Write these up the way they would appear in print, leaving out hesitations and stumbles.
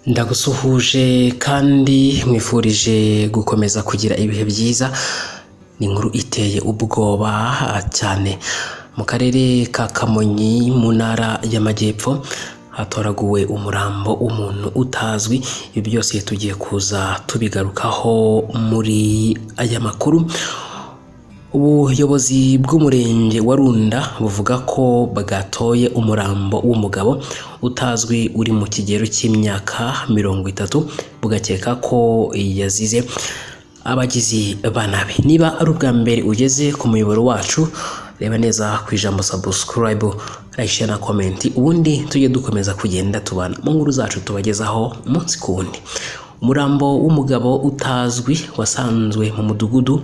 Ndagusuhuje kandi mwifurije gukomeza kugira ibihe byiza. Ni inkuru iteye ubwoba cyane mu karere ka Kamonyi mu ntara y'Amajyepfo hatoraguwe umurambo w'umuntu utazwi. Ibi byose tugiye kuza tubigarukaho muri aya makuru. Ubuyobozi bw'umurenge wa Runda buvuga ko bwatoye umurambo w'umugabo utazwi uri mu kigero cy'imyaka 30, bugakeka ko yazize abagizi ba nabi. Niba ari ubwa mbere ugeze ku muyoboro wacu, reba neza ku ijambo subscribe, like na comment, ubundi tujye dukomeza kugenda tubana mu nkuru zacu tubagezaho umunsi ku wundi. Umurambo w'umugabo utazwi wasanzwe mu mudugudu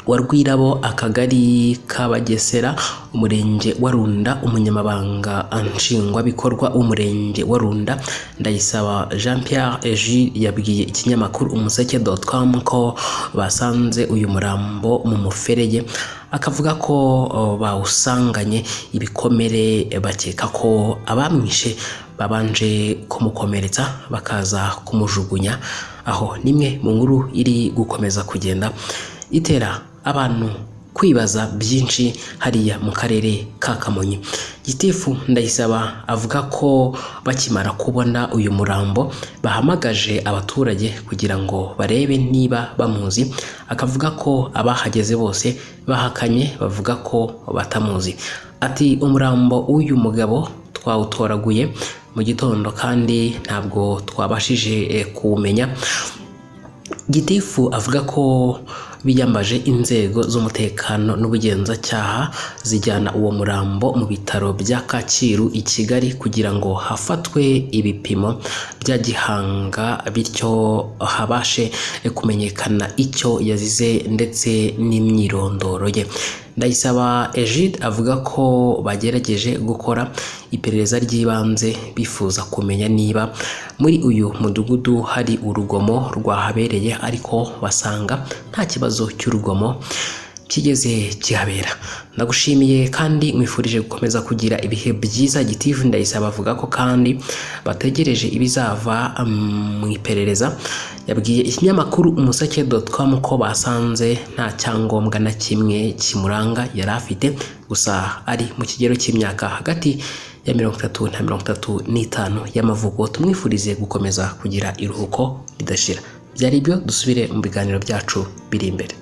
wa Rwirabo, akagari ka Bagesera, umurenge wa Runda. Umunyamabanga nshingwabikorwa w'umurenge wa Runda Ndayisaba Jean Pierre Eji yabwiye ikinyamakuru umuseke.com ko basanze uyu murambo mu muferege, akavuga ko bawusanganye ibikomere, bakeka ko abamwishe babanje kumukomeretsa bakaza kumujugunya aho. Nimwe mu nkuru iri gukomeza kugenda itera abantu kwibaza byinshi hariya mu karere ka Kamonyi. Gitifu Ndayisaba avuga ko bakimara kubona uyu murambo bahamagaje abaturage kugira ngo barebe niba bamuzi, akavuga ko abahageze bose bahakanye, bavuga ko batamuzi. Ati umurambo w'uyu mugabo twawutoraguye mu gitondo kandi ntabwo twabashije kuwumenya. Gitifu avuga ko biyambaje inzego z'umutekano n'ubugenzacyaha zijyana uwo murambo mu bitaro bya Kacyiru i Kigali kugira ngo hafatwe ibipimo bya gihanga, bityo habashe kumenyekana icyo yazize ndetse n'imyirondoro ye. Ndayisaba Egide avuga ko bagerageje gukora iperereza ry'ibanze bifuza kumenya niba muri uyu mudugudu hari urugomo rwahabereye, ariko basanga nta kibazo cy'urugomo kigeze kihabera. Nagushimiye kandi mwifurije gukomeza kugira ibihe byiza. Gitifu Ndayisaba avuga ko kandi bategereje ibizava mu iperereza. Yabwiye ikinyamakuru umuseke.com ko basanze nta cyangombwa na kimwe kimuranga yari afite, gusa ari mu kigero cy'imyaka hagati ya 30 na 35 y'amavuko. Tumwifurize gukomeza kugira iruhuko ridashira. Byari ibyo, dusubire mu biganiro byacu biri imbere.